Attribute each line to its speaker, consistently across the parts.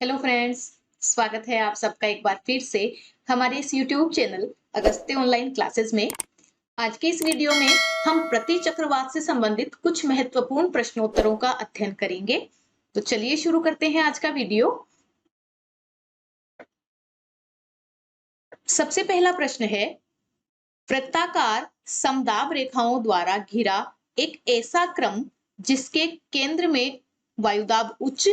Speaker 1: Hello friends, स्वागत है आप सबका एक बार फिर से हमारे इस YouTube channel Agastya online classes में। आज के इस वीडियो में हम प्रति चक्रवात से संबंधित कुछ महत्वपूर्ण प्रश्नोत्तरों का अध्ययन करेंगे। तो चलिए शुरू करते हैं आज का वीडियो। सबसे पहला प्रश्न है, वृत्ताकार समदाब रेखाओं द्वारा घिरा एक ऐसा क्रम जिसके केंद्र में वायुदाब उच्च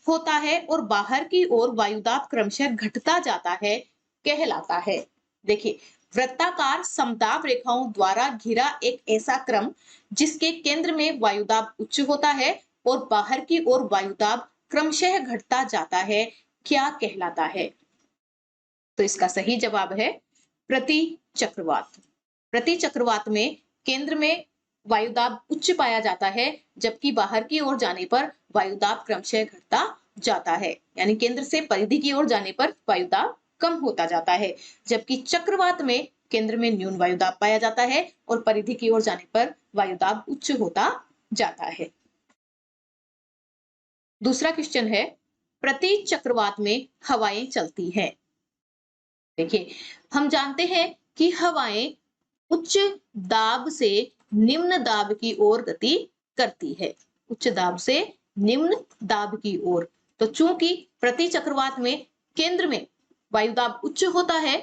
Speaker 1: होता है और बाहर की ओर वायुदाब क्रमशः घटता जाता है, कहलाता है। देखिए, वृत्ताकार समदाब रेखाओं द्वारा घिरा एक ऐसा क्रम जिसके केंद्र में वायुदाब उच्च होता है और बाहर की ओर वायुदाब क्रमशः घटता जाता है, क्या कहलाता है? तो इसका सही जवाब है प्रति चक्रवात। प्रति चक्रवात में केंद्र में वायुदाब उच्च पाया जाता है, जबकि बाहर की ओर जाने पर वायुदाब क्रमशः घटता जाता है। यानी केंद्र से परिधि की ओर जाने पर वायुदाब कम होता जाता है, जबकि चक्रवात में केंद्र में न्यून वायुदाब पाया जाता है और परिधि की ओर जाने पर वायुदाब उच्च होता जाता है। दूसरा क्वेश्चन है, प्रति चक्रवात में हवाएं चलती हैं। देखिए, हम जानते हैं कि हवाएं उच्च दाब से निम्न दाब की ओर गति करती है। उच्च दाब से निम्न दाब की ओर। तो चूंकि प्रति चक्रवात में केंद्र में वायुदाब उच्च होता है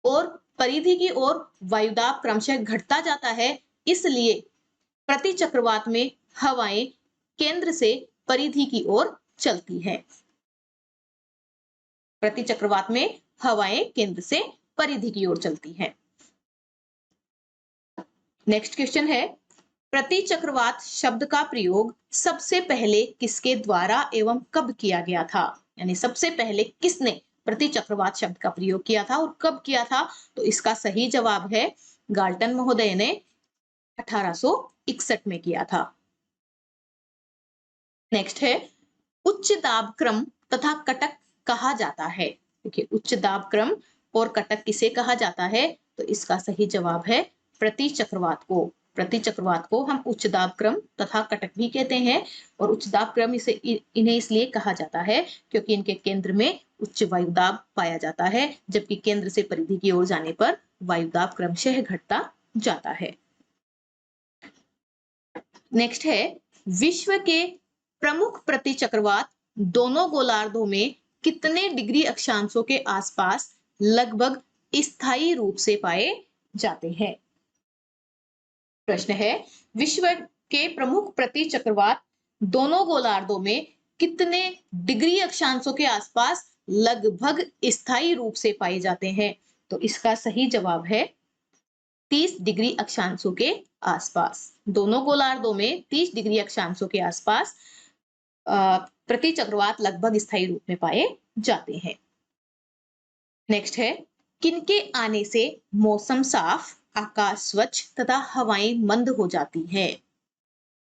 Speaker 1: और परिधि की ओर वायुदाब क्रमशः घटता जाता है, इसलिए प्रति चक्रवात में हवाएं केंद्र से परिधि की ओर चलती हैं। प्रति चक्रवात में हवाएं केंद्र से परिधि की ओर चलती हैं। नेक्स्ट क्वेश्चन है, प्रति चक्रवात शब्द का प्रयोग सबसे पहले किसके द्वारा एवं कब किया गया था? यानी सबसे पहले किसने प्रति चक्रवात शब्द का प्रयोग किया था और कब किया था? तो इसका सही जवाब है गाल्टन महोदय ने 1861 में किया था। नेक्स्ट है, उच्च दाब क्रम तथा कटक कहा जाता है। देखिए, उच्च दाब क्रम और कटक किसे कहा जाता है? तो इसका सही जवाब है प्रति चक्रवात को। प्रति चक्रवात को हम उच्च दाब क्रम तथा कटक भी कहते हैं और उच्च दाब क्रम इन्हें इसलिए कहा जाता है क्योंकि इनके केंद्र में उच्च वायुदाब पाया जाता है, जबकि केंद्र से परिधि की ओर जाने पर वायुदाब क्रमशः घटता जाता है। नेक्स्ट है, विश्व के प्रमुख प्रति चक्रवात दोनों गोलार्धों में कितने डिग्री अक्षांशों के आसपास लगभग स्थायी रूप से पाए जाते हैं? प्रश्न है, विश्व के प्रमुख प्रति चक्रवात दोनों गोलार्धों में कितने डिग्री अक्षांशों के आसपास लगभग स्थायी रूप से पाए जाते हैं? तो इसका सही जवाब है 30 डिग्री अक्षांशों के आसपास। दोनों गोलार्धों में 30 डिग्री अक्षांशों के आसपास प्रति चक्रवात लगभग स्थायी रूप में पाए जाते हैं। नेक्स्ट है, किनके आने से मौसम साफ, आकाश स्वच्छ तथा हवाएं मंद हो जाती हैं?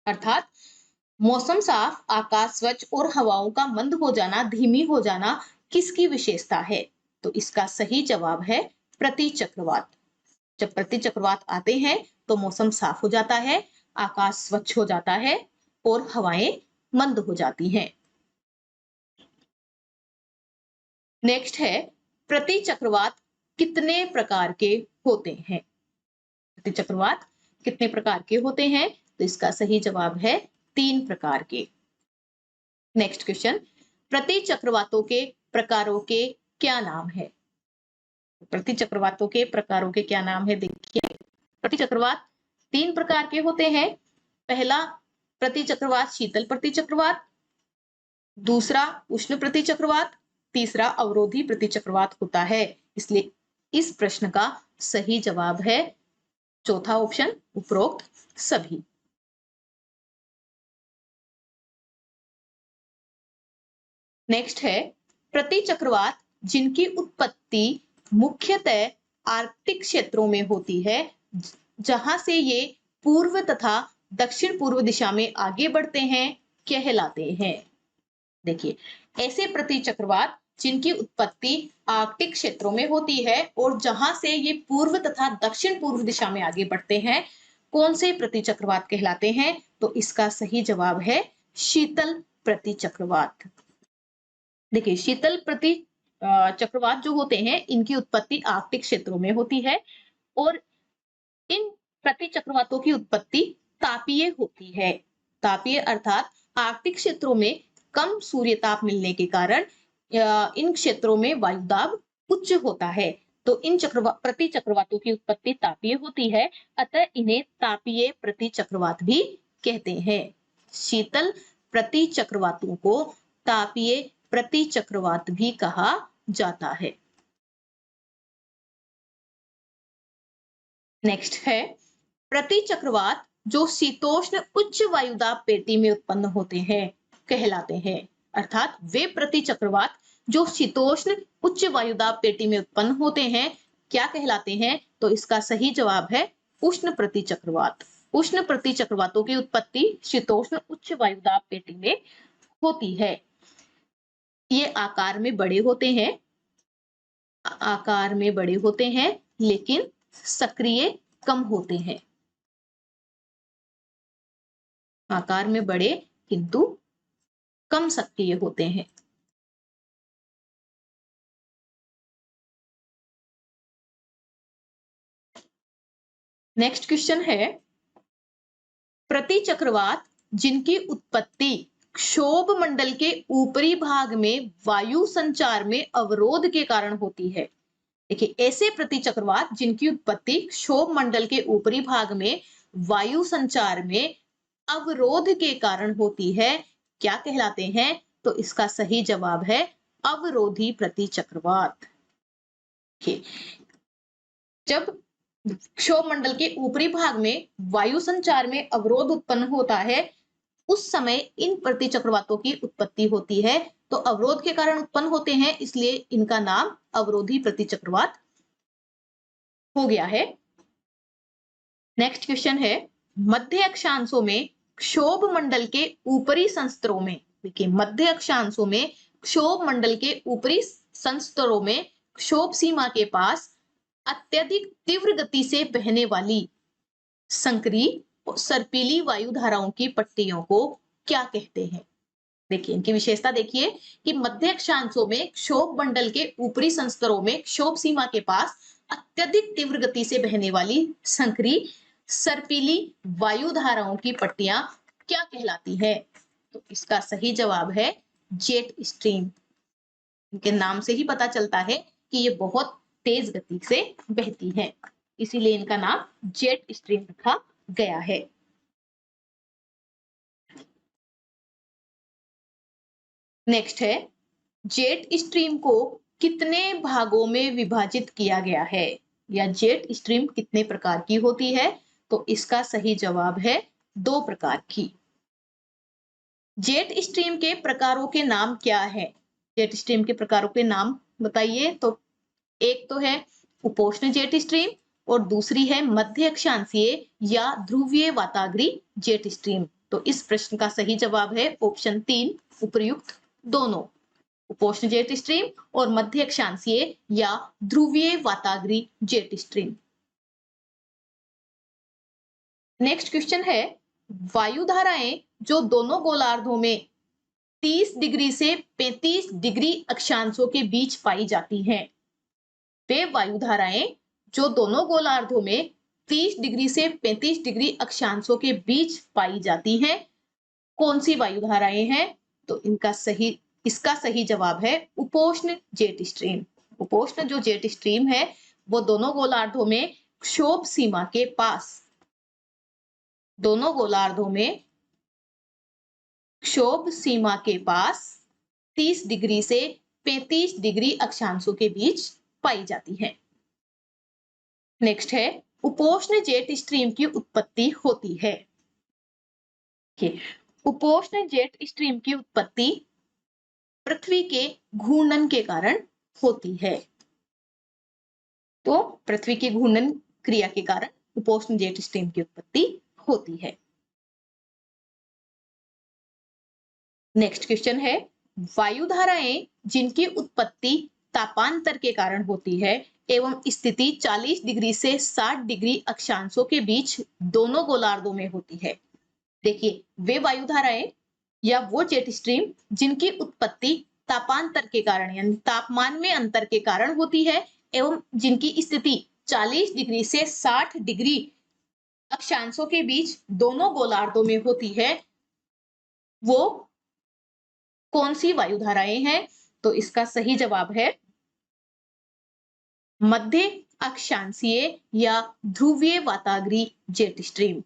Speaker 1: अर्थात मौसम साफ, आकाश स्वच्छ और हवाओं का मंद हो जाना, धीमी हो जाना किसकी विशेषता है? तो इसका सही जवाब है प्रति चक्रवात। जब प्रति चक्रवात आते हैं तो मौसम साफ हो जाता है, आकाश स्वच्छ हो जाता है और हवाएं मंद हो जाती हैं। नेक्स्ट है, प्रति चक्रवात कितने प्रकार के होते हैं? प्रति चक्रवात कितने प्रकार के होते हैं? तो इसका सही जवाब है 3 प्रकार के। नेक्स्ट क्वेश्चन, प्रति चक्रवातों के प्रकारों के क्या नाम है? प्रति चक्रवातों के प्रकारों के क्या नाम है? देखिए, प्रति चक्रवात 3 प्रकार के होते हैं। पहला प्रति चक्रवात शीतल प्रति चक्रवात, दूसरा उष्ण प्रति चक्रवात, तीसरा अवरोधी प्रति चक्रवात होता है। इसलिए इस प्रश्न का सही जवाब है चौथा ऑप्शन, उपरोक्त सभी। नेक्स्ट है, प्रति चक्रवात जिनकी उत्पत्ति मुख्यतः आर्कटिक क्षेत्रों में होती है, जहां से ये पूर्व तथा दक्षिण पूर्व दिशा में आगे बढ़ते हैं, कहलाते हैं। देखिए, ऐसे प्रति चक्रवात जिनकी उत्पत्ति आर्कटिक क्षेत्रों में होती है और जहां से ये पूर्व तथा दक्षिण पूर्व दिशा में आगे बढ़ते हैं, कौन से प्रति चक्रवात कहलाते हैं? तो इसका सही जवाब है शीतल प्रति चक्रवात। देखिए शीतल प्रति चक्रवात जो होते हैं इनकी उत्पत्ति आर्कटिक क्षेत्रों में होती है और इन प्रति चक्रवातों की उत्पत्ति तापीय होती है। तापीय अर्थात आर्कटिक क्षेत्रों में कम सूर्य ताप मिलने के कारण इन क्षेत्रों में वायुदाब उच्च होता है। तो इन प्रति चक्रवातों की उत्पत्ति तापीय होती है, अतः इन्हें तापीय प्रति चक्रवात भी कहते हैं। शीतल प्रति चक्रवातों को तापीय प्रति चक्रवात भी कहा जाता है। नेक्स्ट है प्रति चक्रवात जो शीतोष्ण उच्च वायुदाब पेटी में उत्पन्न होते हैं कहलाते हैं। अर्थात वे प्रति चक्रवात जो शीतोष्ण उच्च वायुदाब पेटी में उत्पन्न होते हैं क्या कहलाते हैं? तो इसका सही जवाब है उष्ण प्रति चक्रवात। उष्ण प्रति चक्रवातों की उत्पत्ति शीतोष्ण उच्च वायुदाब पेटी में होती है। ये आकार में बड़े होते हैं, आकार में बड़े होते हैं लेकिन सक्रिय कम होते हैं। आकार में बड़े किंतु कम सक्रिय होते हैं। नेक्स्ट क्वेश्चन है प्रति चक्रवात जिनकी उत्पत्ति क्षोभ मंडल के ऊपरी भाग में वायु संचार में अवरोध के कारण होती है। देखिए ऐसे प्रति चक्रवात जिनकी उत्पत्ति क्षोभ मंडल के ऊपरी भाग में वायु संचार में अवरोध के कारण होती है क्या कहलाते हैं? तो इसका सही जवाब है अवरोधी प्रति चक्रवात। जब क्षोभ मंडल के ऊपरी भाग में वायु संचार में अवरोध उत्पन्न होता है उस समय इन प्रति चक्रवातों की उत्पत्ति होती है। तो अवरोध के कारण उत्पन्न होते हैं इसलिए इनका नाम अवरोधी प्रति चक्रवात हो गया है। नेक्स्ट क्वेश्चन है मध्य अक्षांशों में क्षोभ मंडल के ऊपरी संस्तरों में, देखिए मध्य अक्षांशों में क्षोभ मंडल के ऊपरी संस्तरों में क्षोभ सीमा के पास अत्यधिक तीव्र गति से बहने वाली संकरी सर्पीली वायु धाराओं की पट्टियों को क्या कहते हैं? देखिए इनकी विशेषता देखिए कि मध्य अक्षांशों में क्षोभ मंडल के ऊपरी संस्तरों में क्षोभ सीमा के पास अत्यधिक तीव्र गति से बहने वाली संकरी सर्पीली वायु धाराओं की पट्टियां क्या कहलाती है? तो इसका सही जवाब है जेट स्ट्रीम। इनके नाम से ही पता चलता है कि ये बहुत तेज गति से बहती है, इसीलिए इनका नाम जेट स्ट्रीम रखा गया है। नेक्स्ट है जेट स्ट्रीम को कितने भागों में विभाजित किया गया है या जेट स्ट्रीम कितने प्रकार की होती है? तो इसका सही जवाब है 2 प्रकार की। जेट स्ट्रीम के प्रकारों के नाम क्या है? जेट स्ट्रीम के प्रकारों के नाम बताइए। तो एक तो है उपोष्ण जेट स्ट्रीम और दूसरी है मध्य अक्षांशीय या ध्रुवीय वाताग्री जेट स्ट्रीम। तो इस प्रश्न का सही जवाब है ऑप्शन 3 उपर्युक्त दोनों, उपोष्ण जेट स्ट्रीम और मध्य अक्षांशीय या ध्रुवीय वाताग्री जेट स्ट्रीम। नेक्स्ट क्वेश्चन है वायु धाराएं जो दोनों गोलार्धों में 30 डिग्री से 35 डिग्री अक्षांशों के बीच पाई जाती हैं, वे वायु धाराएं जो दोनों गोलार्धों में 30 डिग्री से 35 डिग्री अक्षांशों के बीच पाई जाती हैं, कौन सी वायु धाराएं हैं? तो इसका सही जवाब है उपोष्ण जेट स्ट्रीम। उपोष्ण जो जेट स्ट्रीम है वो दोनों गोलार्धों में क्षोभ सीमा के पास, दोनों गोलार्धों में क्षोभ सीमा के पास 30 डिग्री से 35 डिग्री अक्षांशों के बीच पाई जाती है। नेक्स्ट है उपोष्ण जेट स्ट्रीम की उत्पत्ति होती है। उपोष्ण जेट स्ट्रीम की उत्पत्ति पृथ्वी के घूर्णन के कारण होती है। तो पृथ्वी के घूर्णन क्रिया के कारण उपोष्ण जेट स्ट्रीम की उत्पत्ति होती है। नेक्स्ट क्वेश्चन है वायु धाराएं जिनकी उत्पत्ति तापांतर के कारण होती है एवं स्थिति 40 डिग्री से 60 डिग्री अक्षांशों के बीच दोनों गोलार्धों में होती है। देखिए वे वायु धाराएं या वो जेट स्ट्रीम जिनकी उत्पत्ति तापांतर के कारण यानी तापमान में अंतर के कारण होती है एवं जिनकी स्थिति 40 डिग्री से 60 डिग्री अक्षांशों के बीच दोनों गोलार्धों में होती है, वो कौन सी वायु धाराएं हैं? तो इसका सही जवाब है मध्य अक्षांशीय या ध्रुवीय वाताग्रीय जेट स्ट्रीम।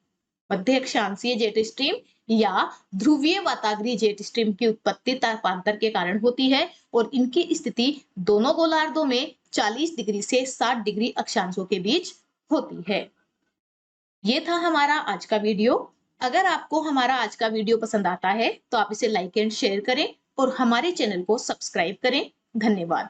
Speaker 1: मध्य अक्षांशीय जेट स्ट्रीम या ध्रुवीय वाताग्रीय जेट स्ट्रीम की उत्पत्ति तापांतर के कारण होती है और इनकी स्थिति दोनों गोलार्धों में 40 डिग्री से 60 डिग्री अक्षांशों के बीच होती है। ये था हमारा आज का वीडियो। अगर आपको हमारा आज का वीडियो पसंद आता है तो आप इसे लाइक एंड शेयर करें और हमारे चैनल को सब्सक्राइब करें। धन्यवाद।